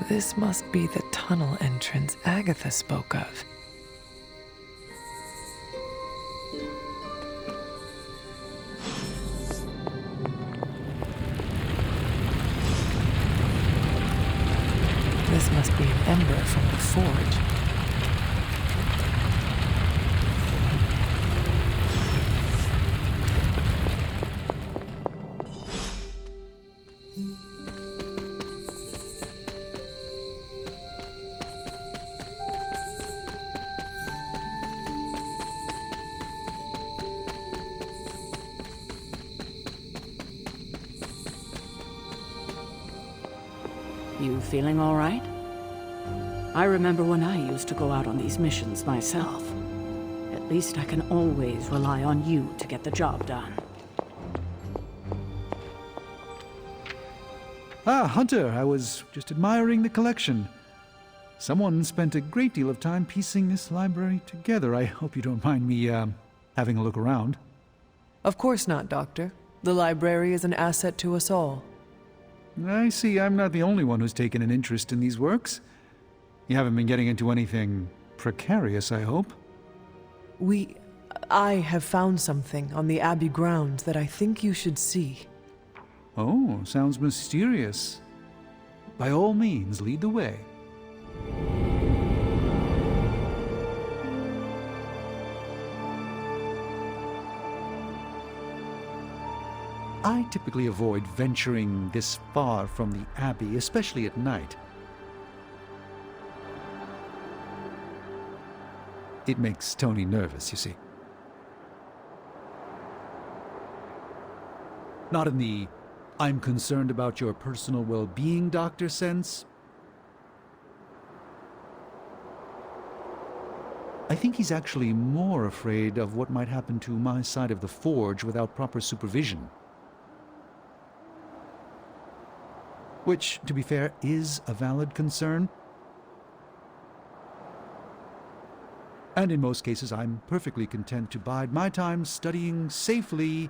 This must be the tunnel entrance Agatha spoke of. This must be an ember from the forge. You feeling all right? I remember when I used to go out on these missions myself. At least I can always rely on you to get the job done. Ah, Hunter, I was just admiring the collection. Someone spent a great deal of time piecing this library together. I hope you don't mind me, having a look around. Of course not, Doctor. The library is an asset to us all. I see I'm not the only one who's taken an interest in these works. You haven't been getting into anything precarious, I hope? I have found something on the Abbey grounds that I think you should see. Oh, sounds mysterious. By all means, lead the way. I typically avoid venturing this far from the Abbey, especially at night. It makes Tony nervous, you see. Not in the "I'm concerned about your personal well-being, Doctor" sense. I think he's actually more afraid of what might happen to my side of the forge without proper supervision. Which, to be fair, is a valid concern. And in most cases, I'm perfectly content to bide my time studying safely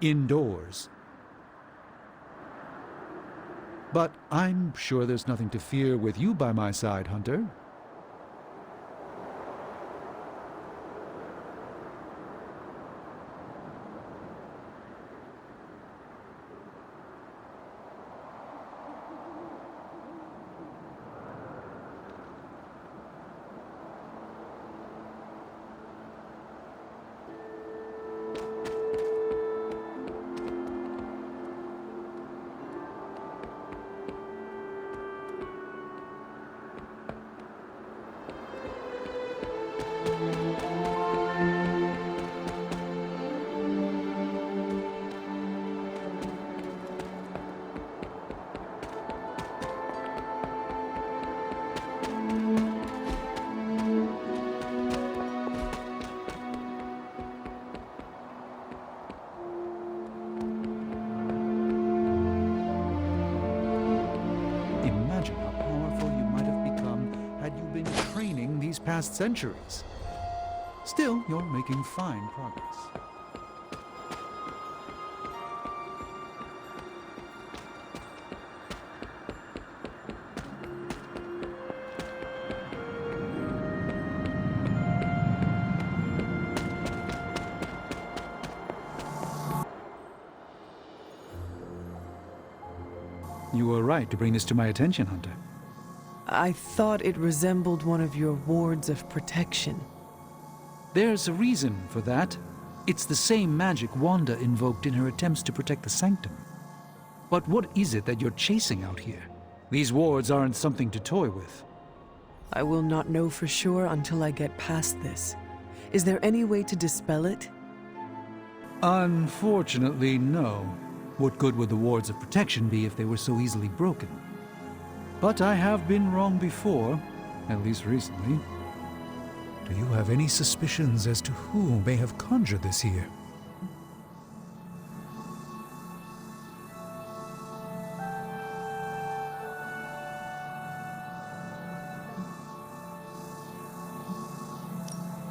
indoors. But I'm sure there's nothing to fear with you by my side, Hunter. Imagine how powerful you might have become had you been training these past centuries. Still, you're making fine progress. You were right to bring this to my attention, Hunter. I thought it resembled one of your wards of protection. There's a reason for that. It's the same magic Wanda invoked in her attempts to protect the Sanctum. But what is it that you're chasing out here? These wards aren't something to toy with. I will not know for sure until I get past this. Is there any way to dispel it? Unfortunately, no. What good would the wards of protection be if they were so easily broken? But I have been wrong before, at least recently. Do you have any suspicions as to who may have conjured this here?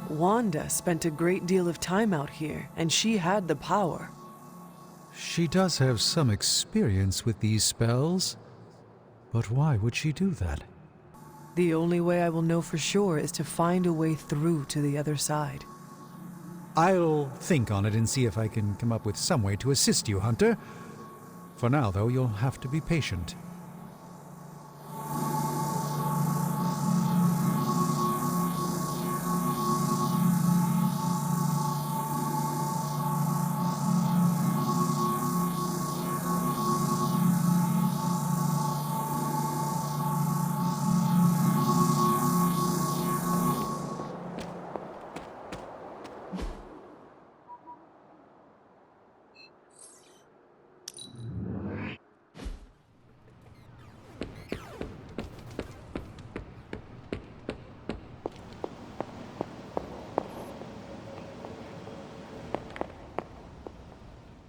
Wanda spent a great deal of time out here, and she had the power. She does have some experience with these spells. But why would she do that? The only way I will know for sure is to find a way through to the other side. I'll think on it and see if I can come up with some way to assist you, Hunter. For now, though, you'll have to be patient.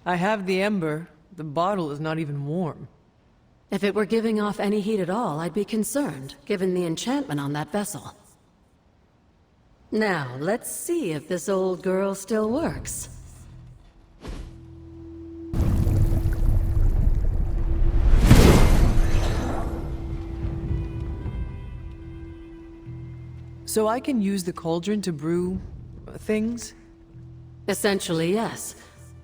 I have the ember. The bottle is not even warm. If it were giving off any heat at all, I'd be concerned, given the enchantment on that vessel. Now, let's see if this old girl still works. So I can use the cauldron to brew things? Essentially, yes.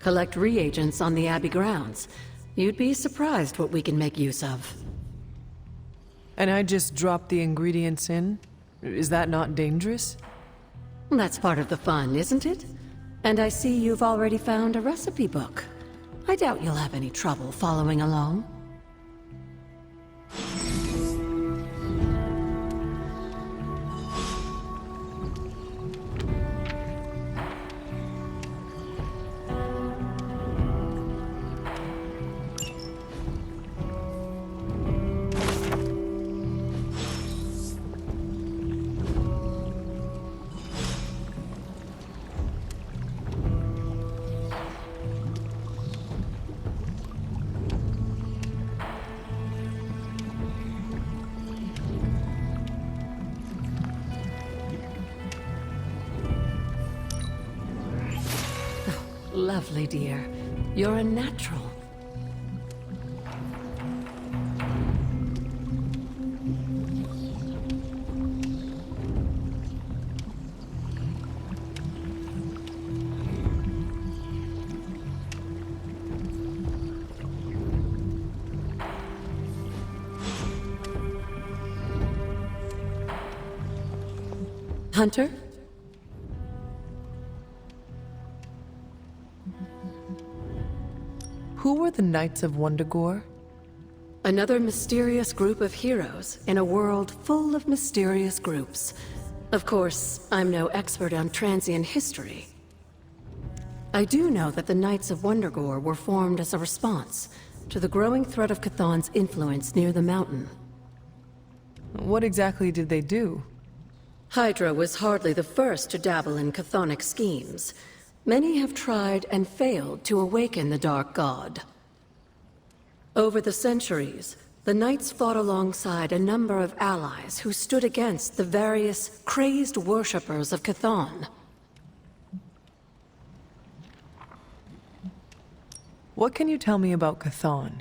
Collect reagents on the Abbey grounds. You'd be surprised what we can make use of. And I just drop the ingredients in? Is that not dangerous? That's part of the fun, isn't it? And I see you've already found a recipe book. I doubt you'll have any trouble following along. Lovely, dear. You're a natural. Hunter? Who were the Knights of Wundagore? Another mysterious group of heroes in a world full of mysterious groups. Of course, I'm no expert on Transian history. I do know that the Knights of Wundagore were formed as a response to the growing threat of Chthon's influence near the mountain. What exactly did they do? Hydra was hardly the first to dabble in chthonic schemes. Many have tried and failed to awaken the Dark God. Over the centuries, the Knights fought alongside a number of allies who stood against the various crazed worshippers of Chthon. What can you tell me about Chthon?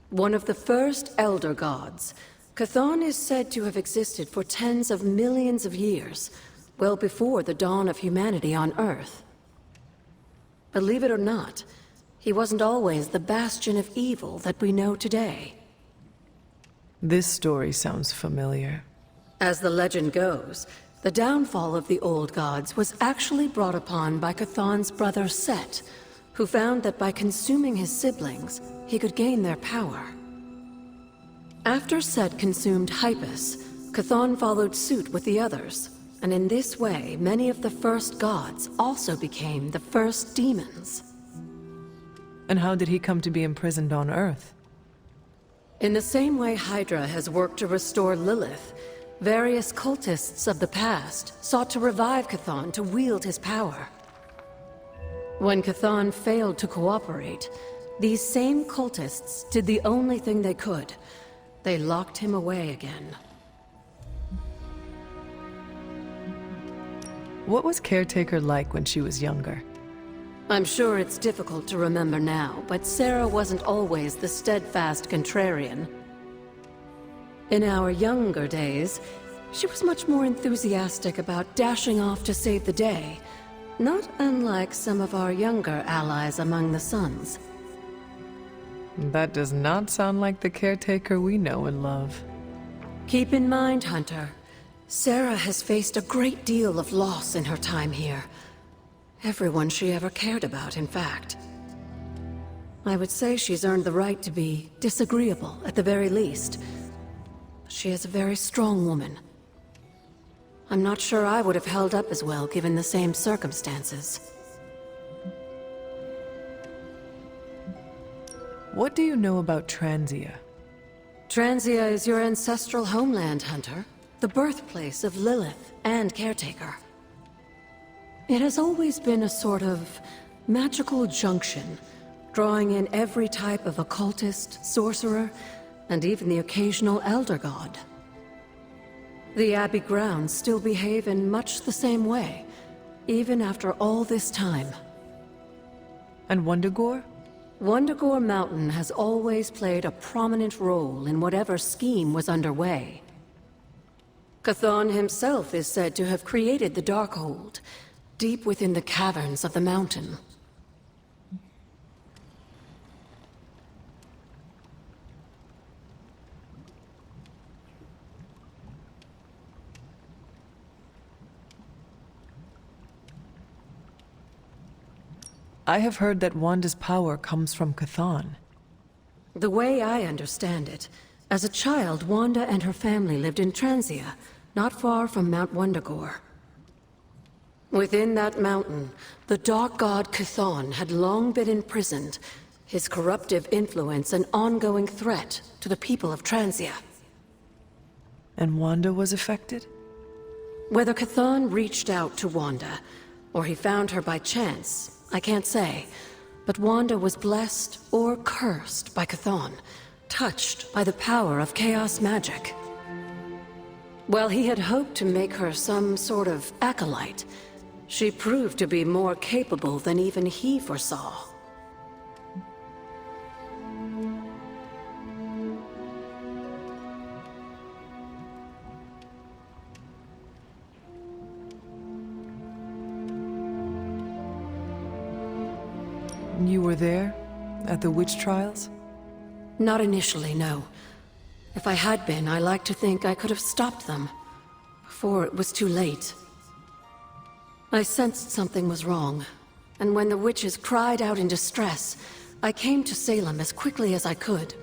One of the first Elder Gods, Chthon is said to have existed for tens of millions of years, well before the dawn of humanity on Earth. Believe it or not, he wasn't always the bastion of evil that we know today. This story sounds familiar. As the legend goes, the downfall of the old gods was actually brought upon by Chthon's brother Set, who found that by consuming his siblings, he could gain their power. After Set consumed Hypus, Chthon followed suit with the others. And in this way, many of the first gods also became the first demons. And how did he come to be imprisoned on Earth? In the same way Hydra has worked to restore Lilith, various cultists of the past sought to revive Chthon to wield his power. When Chthon failed to cooperate, these same cultists did the only thing they could. They locked him away again. What was Caretaker like when she was younger? I'm sure it's difficult to remember now, but Sarah wasn't always the steadfast contrarian. In our younger days, she was much more enthusiastic about dashing off to save the day, not unlike some of our younger allies among the Suns. That does not sound like the caretaker we know and love. Keep in mind, Hunter, Sarah has faced a great deal of loss in her time here. Everyone she ever cared about, in fact. I would say she's earned the right to be disagreeable, at the very least. She is a very strong woman. I'm not sure I would have held up as well given the same circumstances. What do you know about Transia? Transia is your ancestral homeland, Hunter. The birthplace of Lilith and Caretaker. It has always been a sort of magical junction, drawing in every type of occultist, sorcerer, and even the occasional Elder God. The Abbey grounds still behave in much the same way, even after all this time. And Wundagore? Wundagore Mountain has always played a prominent role in whatever scheme was underway. Chthon himself is said to have created the Darkhold, deep within the caverns of the mountain. I have heard that Wanda's power comes from Chthon. The way I understand it, as a child, Wanda and her family lived in Transia, not far from Mount Wundagore. Within that mountain, the Dark God Chthon had long been imprisoned, his corruptive influence an ongoing threat to the people of Transia. And Wanda was affected? Whether Chthon reached out to Wanda, or he found her by chance, I can't say, but Wanda was blessed or cursed by Chthon, touched by the power of chaos magic. While he had hoped to make her some sort of acolyte, she proved to be more capable than even he foresaw. You were there? At the witch trials? Not initially, no. If I had been, I like to think I could have stopped them, before it was too late. I sensed something was wrong, and when the witches cried out in distress, I came to Salem as quickly as I could.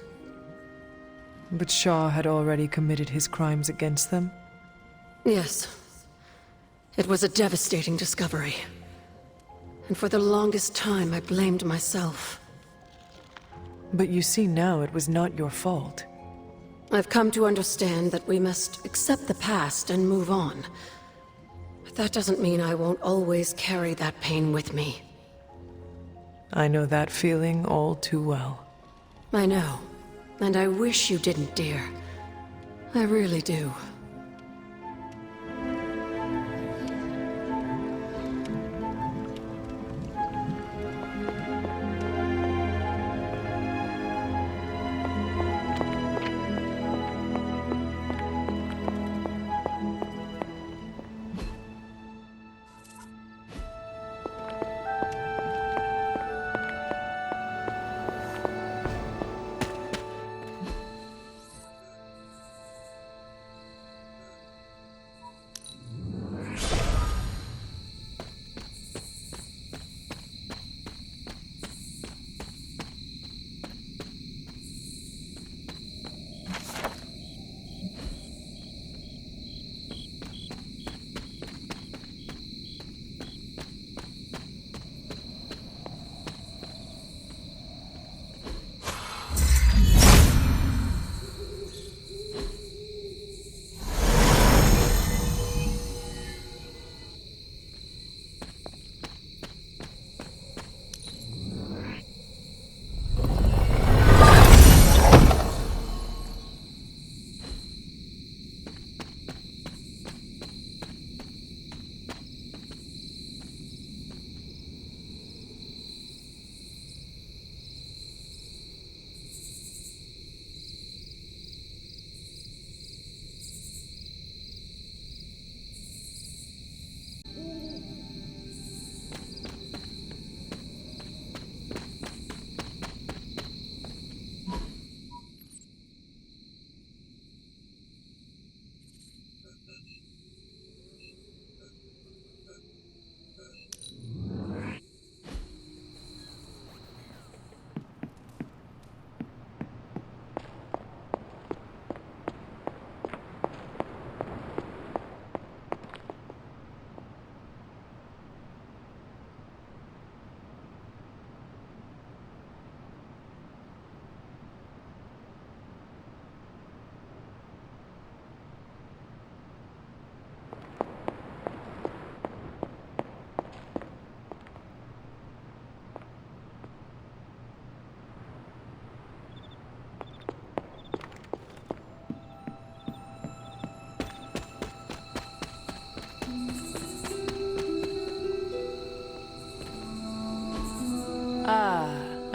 But Shaw had already committed his crimes against them? Yes. It was a devastating discovery. And for the longest time, I blamed myself. But you see now it was not your fault. I've come to understand that we must accept the past and move on. But that doesn't mean I won't always carry that pain with me. I know that feeling all too well. I know. And I wish you didn't, dear. I really do.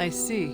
I see.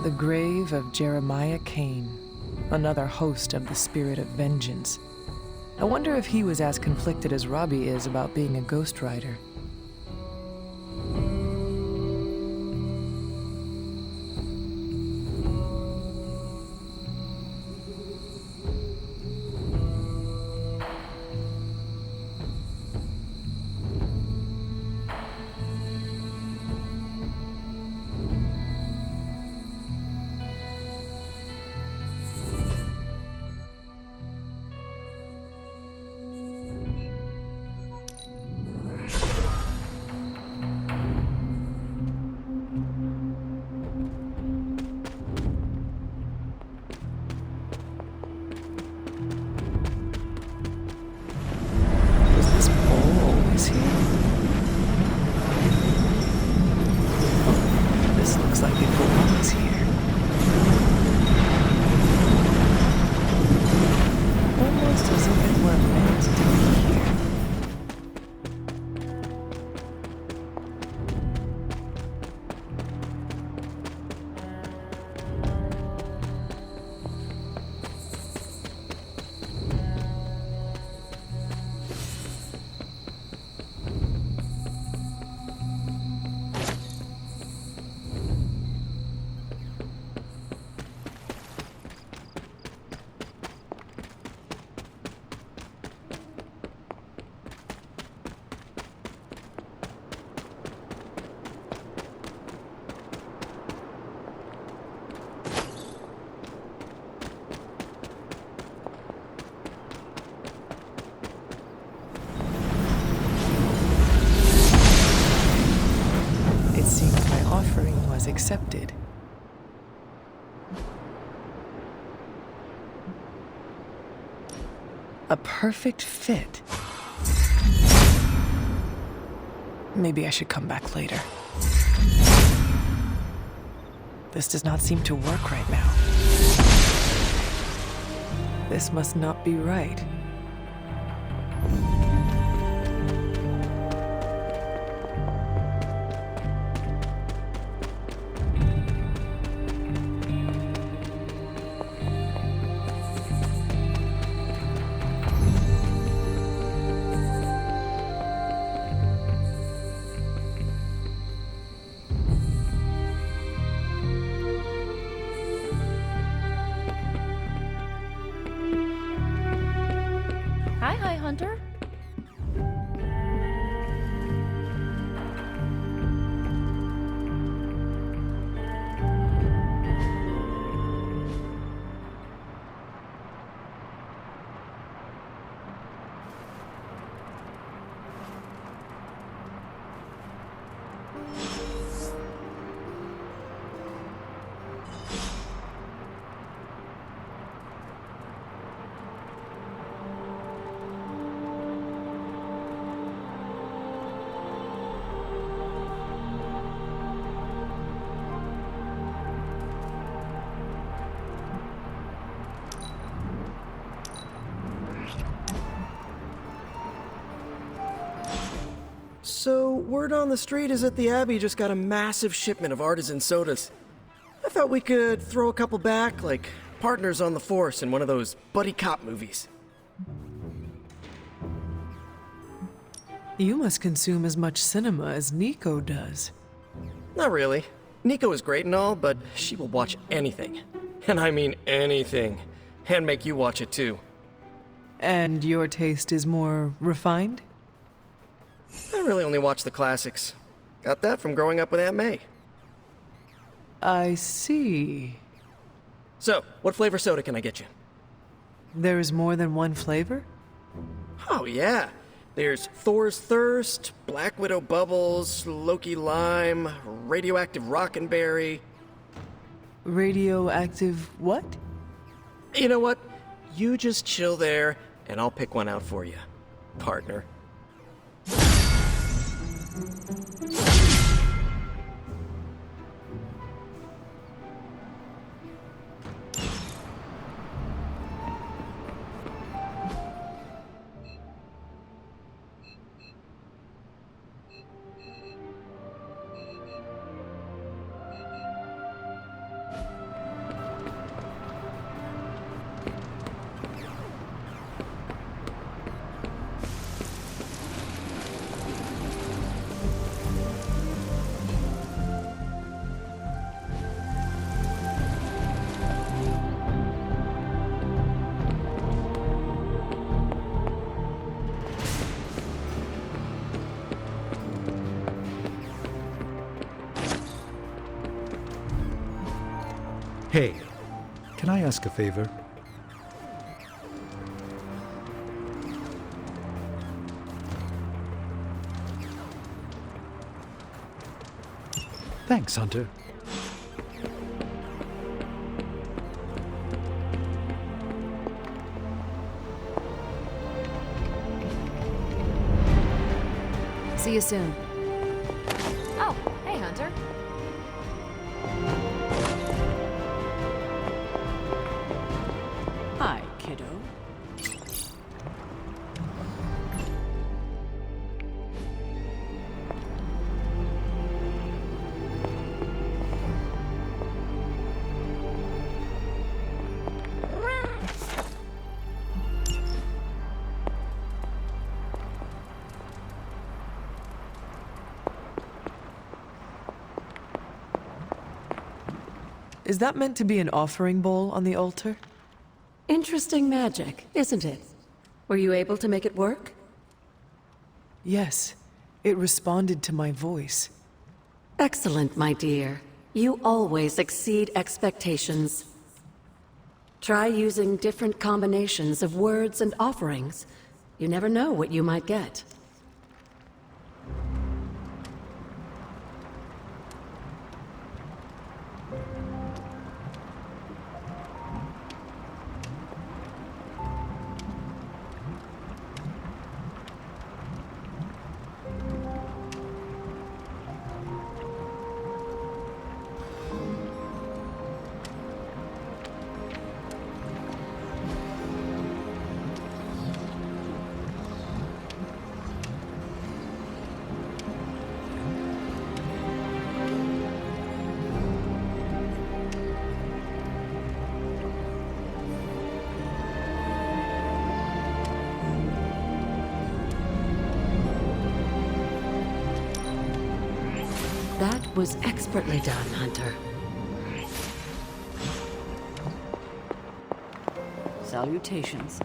The grave of Jeremiah Cain, another host of the spirit of vengeance. I wonder if he was as conflicted as Robbie is about being a Ghost Rider. accepted. A perfect fit. Maybe I should come back later. This does not seem to work right now. This must not be right. Hi, Hunter. So, word on the street is that the Abbey just got a massive shipment of artisan sodas. I thought we could throw a couple back, like partners on the force in one of those buddy cop movies. You must consume as much cinema as Nico does. Not really. Nico is great and all, but she will watch anything. And I mean anything. And make you watch it too. And your taste is more refined? I really only watch the classics. Got that from growing up with Aunt May. I see. So, what flavor soda can I get you? There is more than one flavor? Oh yeah. There's Thor's Thirst, Black Widow Bubbles, Loki Lime, Radioactive Rockenberry. Radioactive what? You know what? You just chill there, and I'll pick one out for you, partner. Hey, can I ask a favor? Thanks, Hunter. See you soon. Oh, hey, Hunter. Hi, kiddo. Is that meant to be an offering bowl on the altar? Interesting magic, isn't it? Were you able to make it work? Yes, it responded to my voice. Excellent, my dear. You always exceed expectations. Try using different combinations of words and offerings. You never know what you might get. That was expertly done, Hunter. Salutations.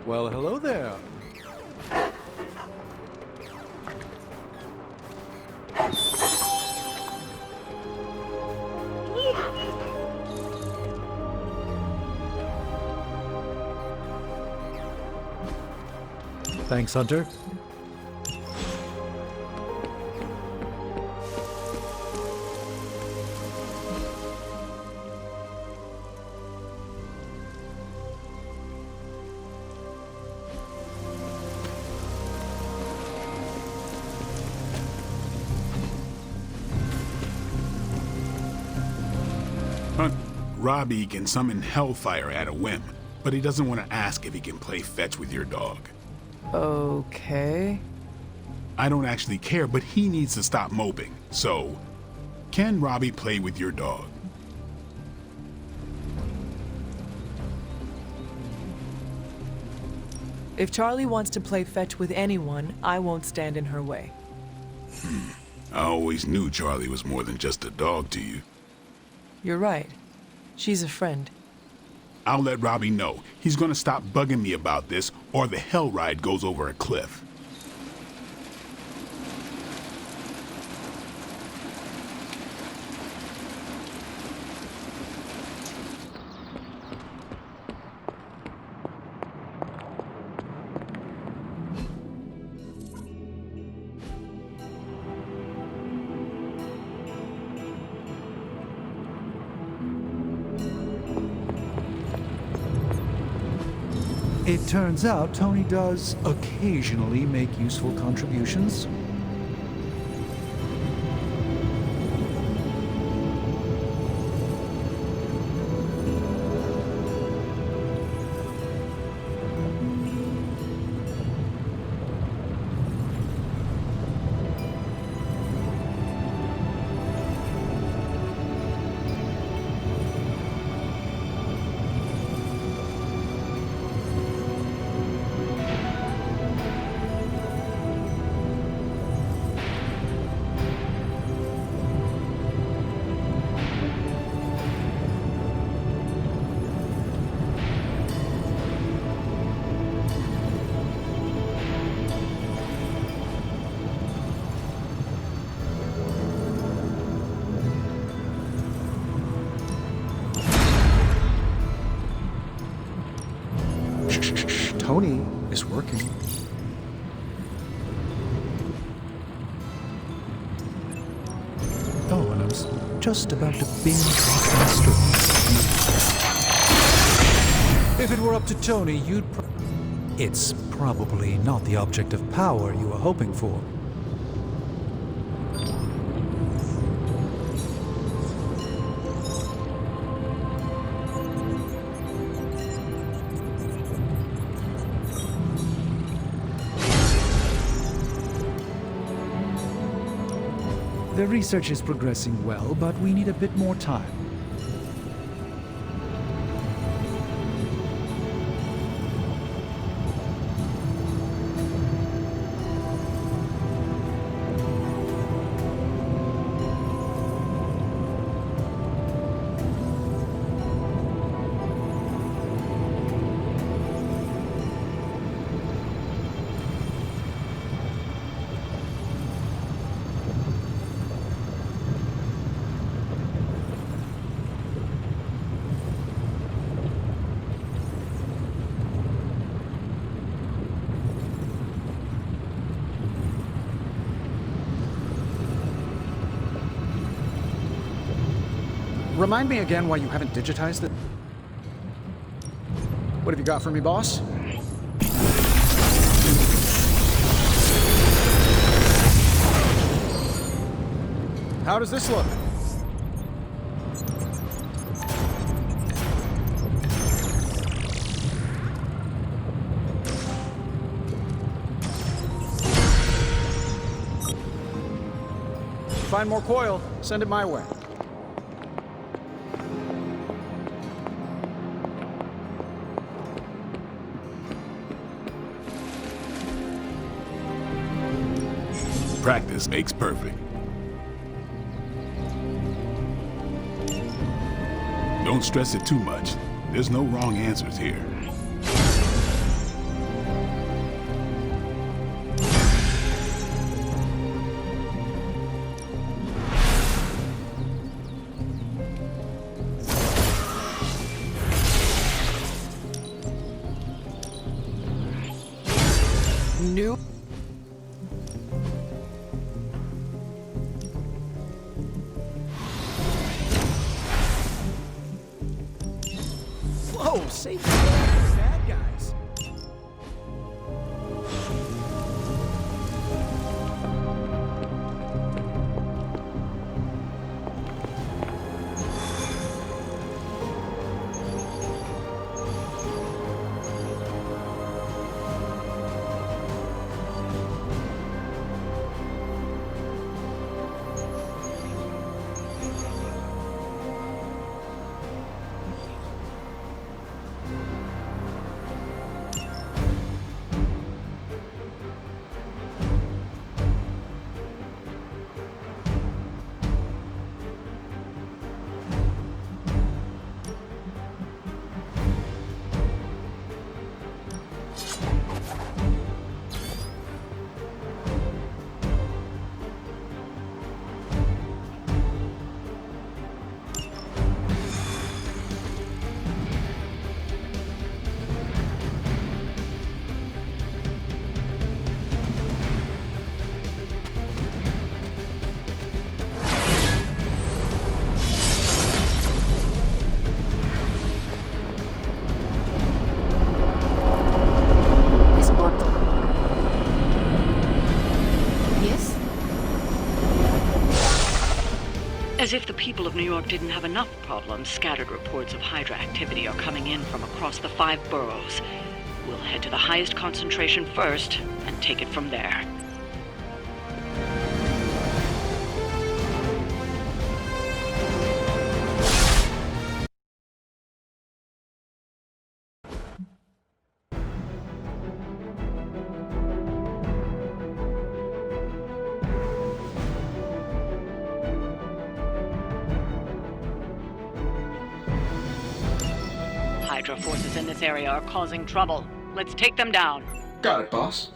Well, hello there. Thanks, Hunter. Robbie can summon Hellfire at a whim, but he doesn't want to ask if he can play fetch with your dog. Okay. I don't actually care, but he needs to stop moping. So, can Robbie play with your dog? If Charlie wants to play fetch with anyone, I won't stand in her way. I always knew Charlie was more than just a dog to you. You're right. She's a friend. I'll let Robbie know. He's gonna stop bugging me about this, or the hell ride goes over a cliff. It turns out Tony does occasionally make useful contributions. Tony is working. Oh, and I was just about to binge watch my stories. If it were up to Tony, It's probably not the object of power you were hoping for. The research is progressing well, but we need a bit more time. Remind me again why you haven't digitized it. What have you got for me, boss? How does this look? Find more coil, send it my way. Practice makes perfect. Don't stress it too much. There's no wrong answers here. New. Whoa, save the bad guys. As if the people of New York didn't have enough problems, scattered reports of Hydra activity are coming in from across the 5 boroughs. We'll head to the highest concentration first and take it from there. Hydra forces in this area are causing trouble. Let's take them down. Got it, boss.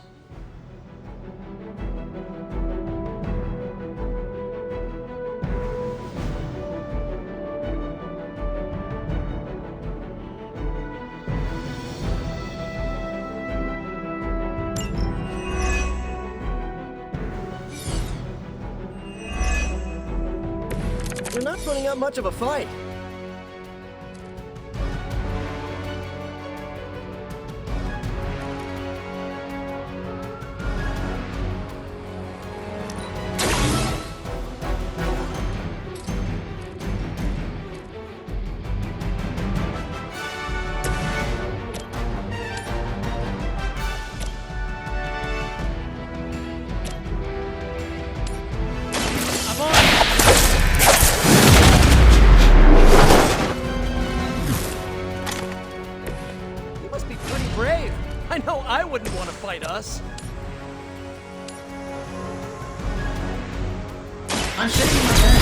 You're not putting up much of a fight. Brave. I know I wouldn't want to fight us. I'm shaking my head.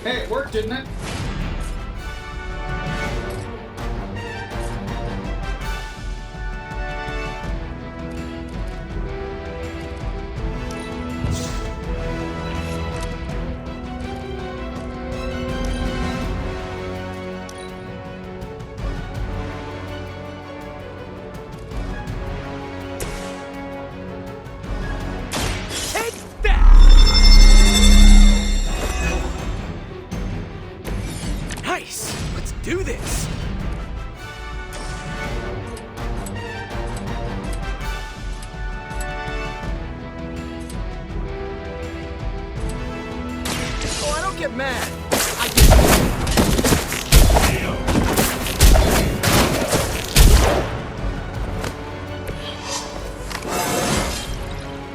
Hey, it worked, didn't it? Nice! Let's do this! Oh, I don't get mad. I get...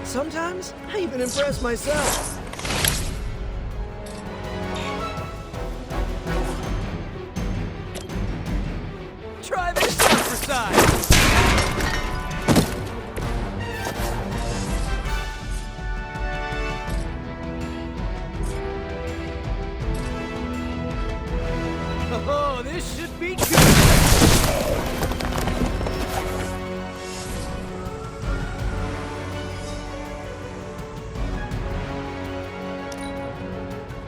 Sometimes, I even impress myself. Try this out for size. This should be good.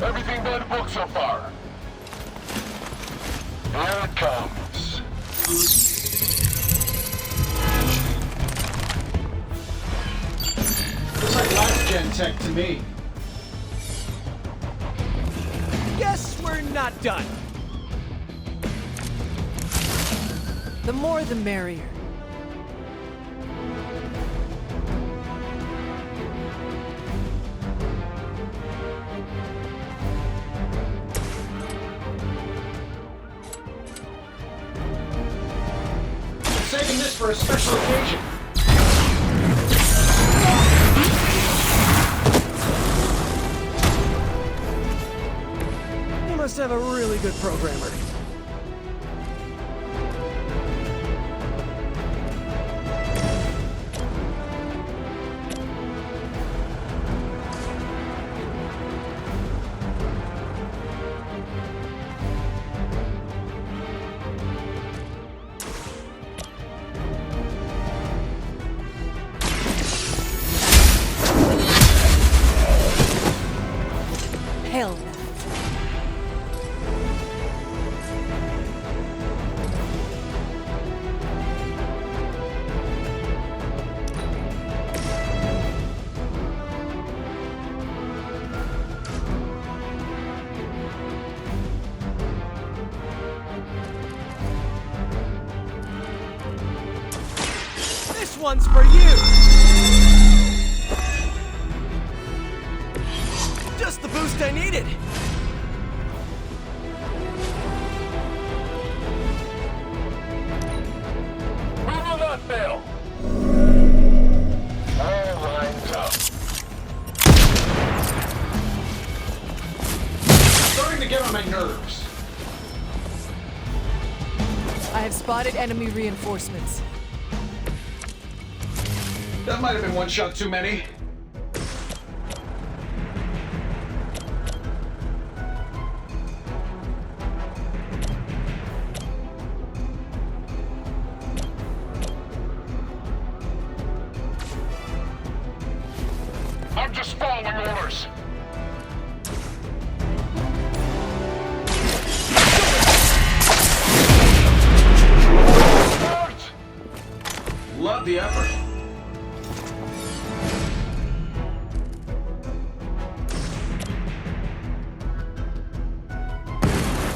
Everything by the book so far. Here it comes. Looks like last gen tech to me. Guess we're not done. The more the merrier. Saving this for a special occasion. You must have a really good programmer. Hell no. This one's for you! Just the boost I needed! We will not fail. All lines up. Starting to get on my nerves. I have spotted enemy reinforcements. That might have been one shot too many. I'm just following orders. Start! Love the effort.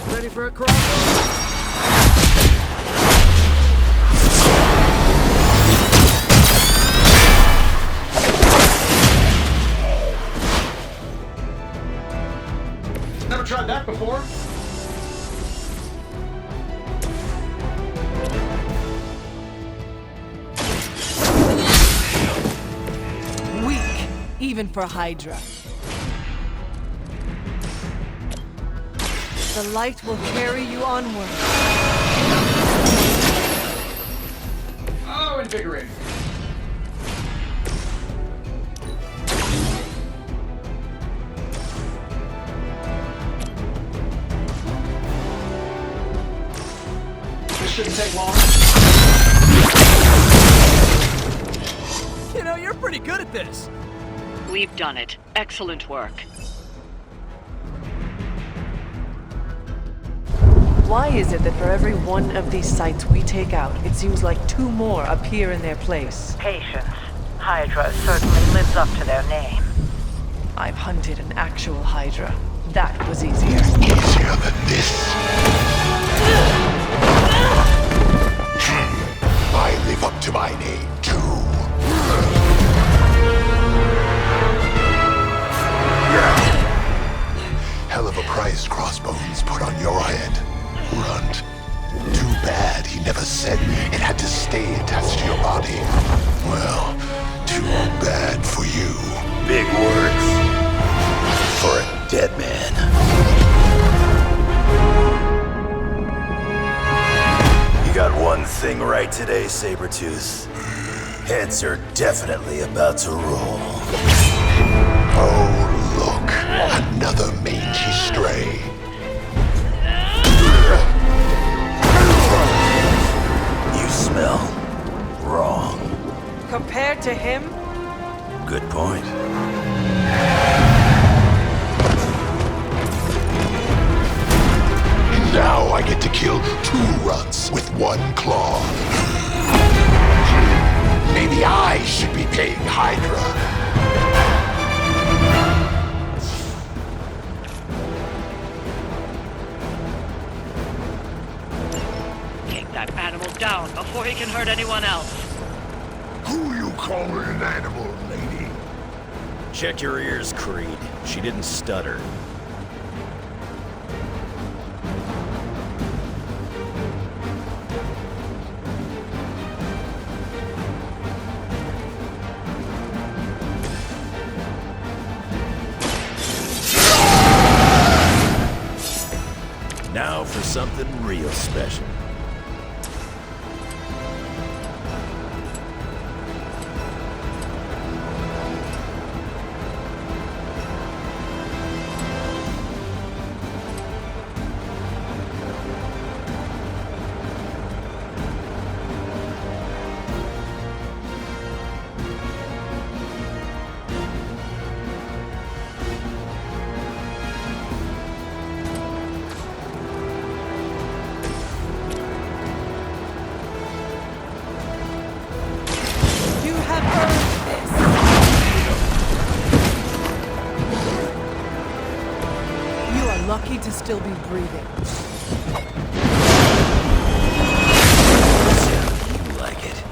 Ready for a crossover? Never tried that before. Weak, even for Hydra. The light will carry you onward. Oh, invigorating. This shouldn't take long. You know, you're pretty good at this. We've done it. Excellent work. Why is it that for every one of these sites we take out, it seems like two more appear in their place? Patience. Hydra certainly lives up to their name. I've hunted an actual Hydra. That was easier. Easier than this. I live up to my name, too. Hell of a price Crossbones put on your head, Runt. Too bad he never said it had to stay attached to your body. Well, too bad for you. Big words for a dead man. You got one thing right today, Sabretooth. Heads are definitely about to roll. Oh, look. Another mangy stray. can hurt anyone else. Who you calling an animal, lady? Check your ears, Creed. She didn't stutter. Now for something real special. You have earned this. You are lucky to still be breathing. You like it.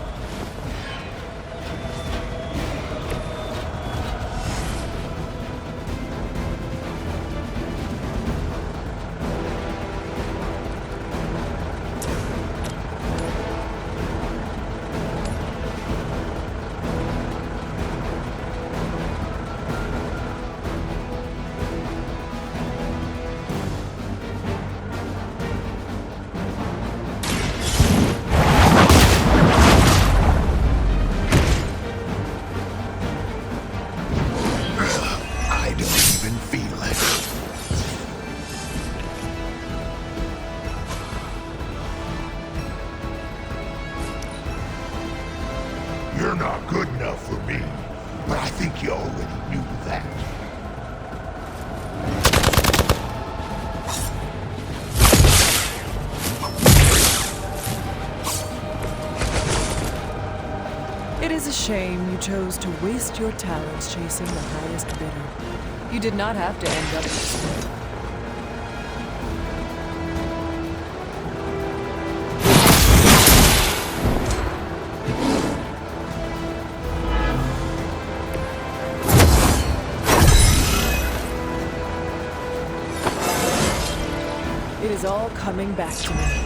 I don't even feel it. You're not good enough for me, but I think you already knew that. It is a shame you chose to waste your talents chasing the highest bidder. You did not have to end up this way. It is all coming back to me.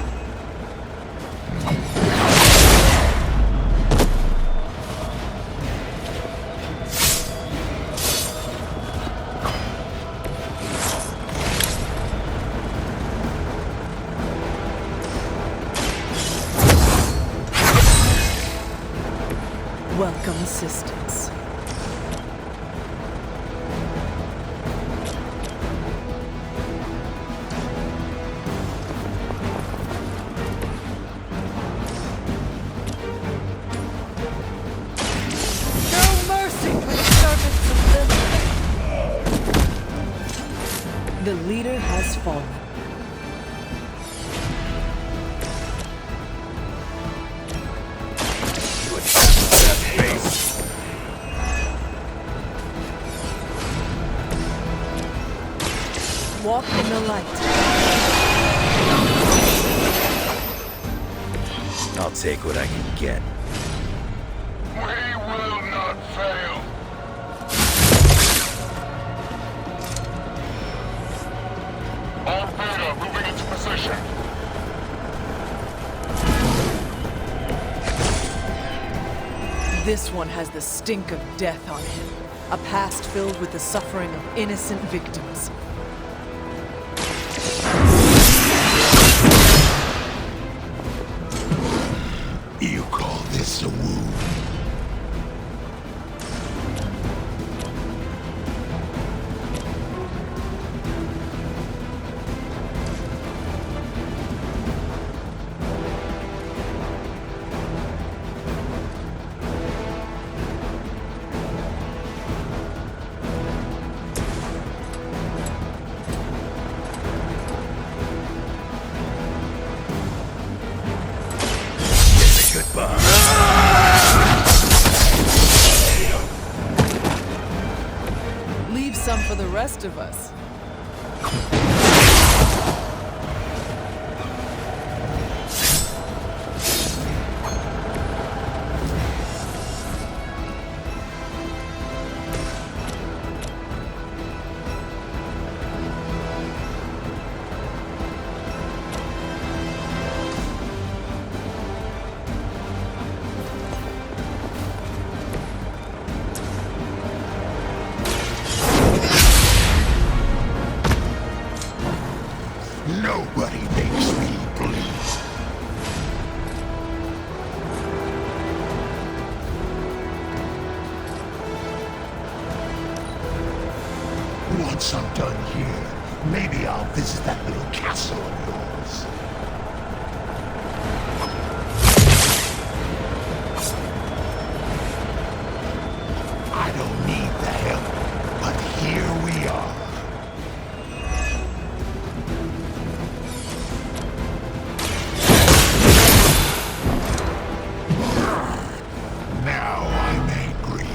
Welcome assistance. No mercy for the servants of Lilith. The leader has fallen. Walk in the light. I'll take what I can get. We will not fail. All Beta moving into position. This one has the stink of death on him. A past filled with the suffering of innocent victims. You call this a wound? Leave some for the rest of us. Nobody makes me bleed. Once I'm done here, maybe I'll visit that little castle of yours. I don't need the help, but here we are. Now I'm angry.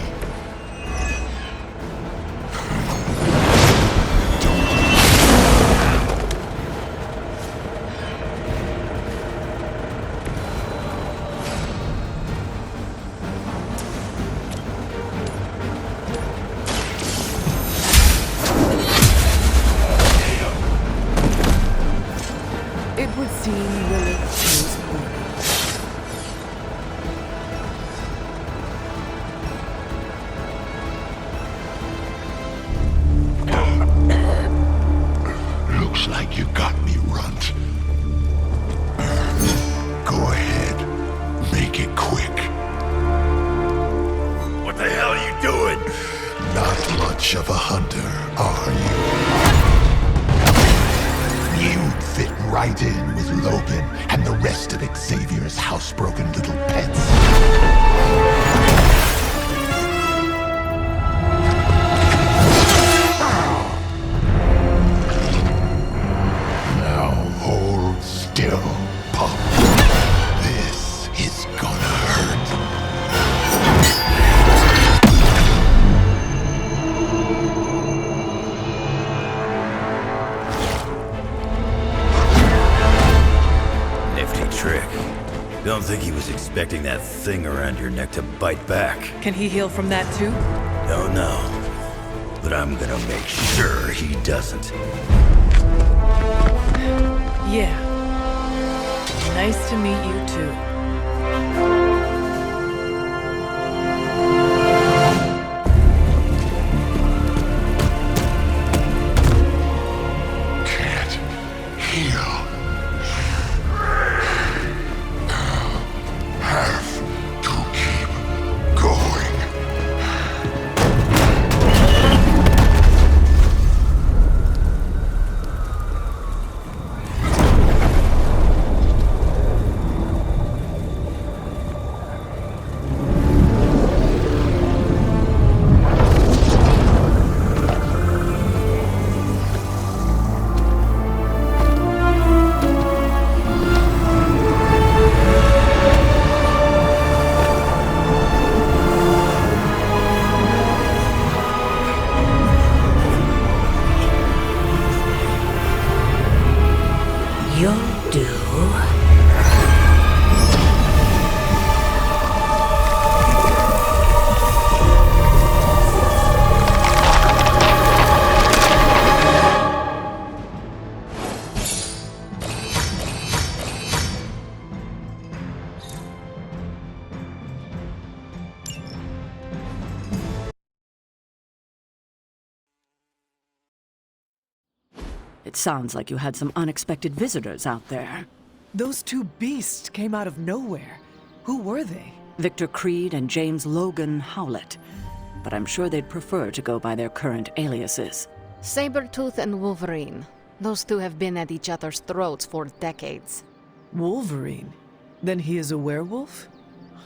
It would seem Lilith chose poorly. Looks like you got me, Runt. Go ahead. Make it quick. What the hell are you doing? Not much of a hunter, are you? You'd fit right in with Logan and the rest of Xavier's housebroken little pets. Now hold still, pup. This is gonna hurt. Nifty trick. Don't think he was expecting that thing around your neck to bite back. Can he heal from that too? Don't know. But I'm gonna make sure he doesn't. Yeah. Nice to meet you too. Can't heal. Have to keep going. You'll do. It sounds like you had some unexpected visitors out there. Those two beasts came out of nowhere. Who were they? Victor Creed and James Logan Howlett. But I'm sure they'd prefer to go by their current aliases. Sabretooth and Wolverine. Those two have been at each other's throats for decades. Wolverine? Then he is a werewolf?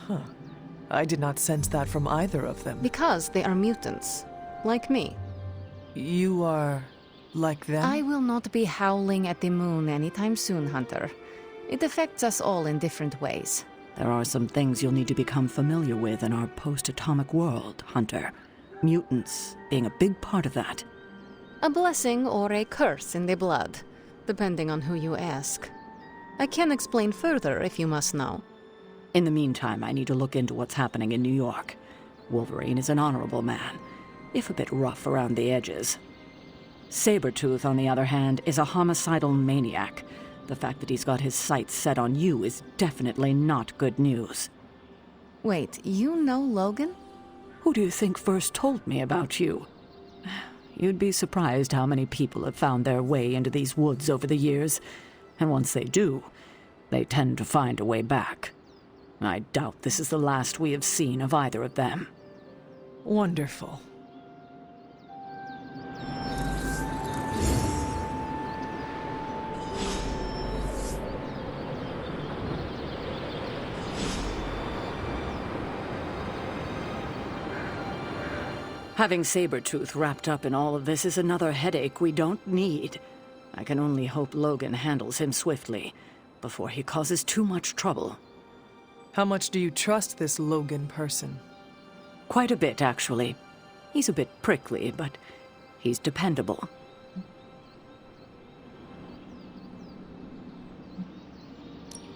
Huh. I did not sense that from either of them. Because they are mutants. Like me. You are like them? I will not be howling at the moon anytime soon, Hunter. It affects us all in different ways. There are some things you'll need to become familiar with in our post-atomic world, Hunter. Mutants being a big part of that. A blessing or a curse in the blood, depending on who you ask. I can explain further if you must know. In the meantime, I need to look into what's happening in New York. Wolverine is an honorable man, if a bit rough around the edges. Sabretooth, on the other hand, is a homicidal maniac. The fact that he's got his sights set on you is definitely not good news. Wait, you know Logan? Who do you think first told me about you? You'd be surprised how many people have found their way into these woods over the years. And once they do, they tend to find a way back. I doubt this is the last we have seen of either of them. Wonderful. Having Sabretooth wrapped up in all of this is another headache we don't need. I can only hope Logan handles him swiftly, before he causes too much trouble. How much do you trust this Logan person? Quite a bit, actually. He's a bit prickly, but he's dependable.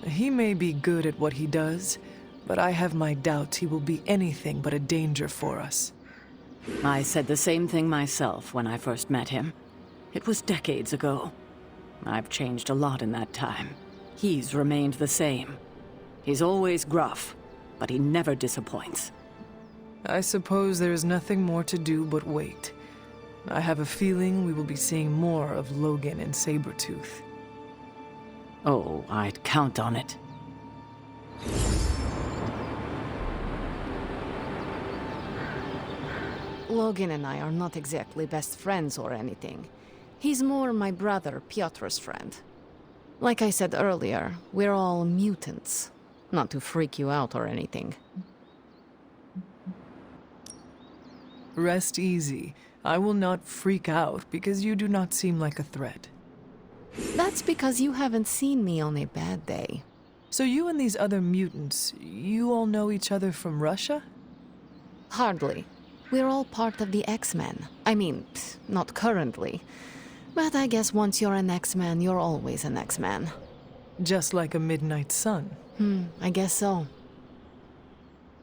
He may be good at what he does, but I have my doubts he will be anything but a danger for us. I said the same thing myself when I first met him. It was decades ago. I've changed a lot in that time. He's remained the same. He's always gruff, but he never disappoints. I suppose there is nothing more to do but wait. I have a feeling we will be seeing more of Logan and Sabretooth. Oh, I'd count on it. Logan and I are not exactly best friends or anything. He's more my brother Piotr's friend. Like I said earlier, we're all mutants. Not to freak you out or anything. Rest easy. I will not freak out because you do not seem like a threat. That's because you haven't seen me on a bad day. So you and these other mutants, you all know each other from Russia? Hardly. We're all part of the X-Men. I mean, not currently. But I guess once you're an X-Man, you're always an X-Man. Just like a Midnight Sun. I guess so.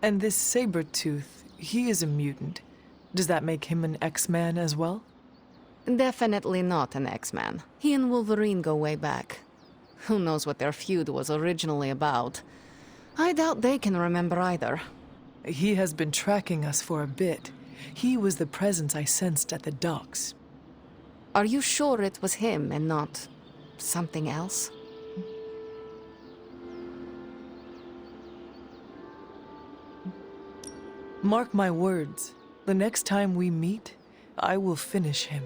And this Sabretooth, he is a mutant. Does that make him an X-Man as well? Definitely not an X-Man. He and Wolverine go way back. Who knows what their feud was originally about? I doubt they can remember either. He has been tracking us for a bit. He was the presence I sensed at the docks. Are you sure it was him and not something else? Mark my words. The next time we meet, I will finish him.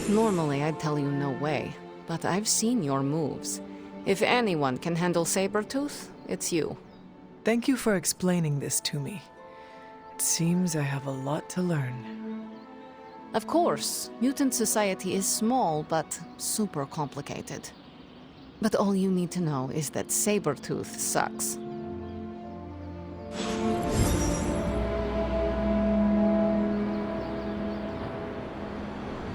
Normally I'd tell you no way, but I've seen your moves. If anyone can handle Sabretooth, it's you. Thank you for explaining this to me. It seems I have a lot to learn. Of course, mutant society is small, but super complicated. But all you need to know is that Sabretooth sucks.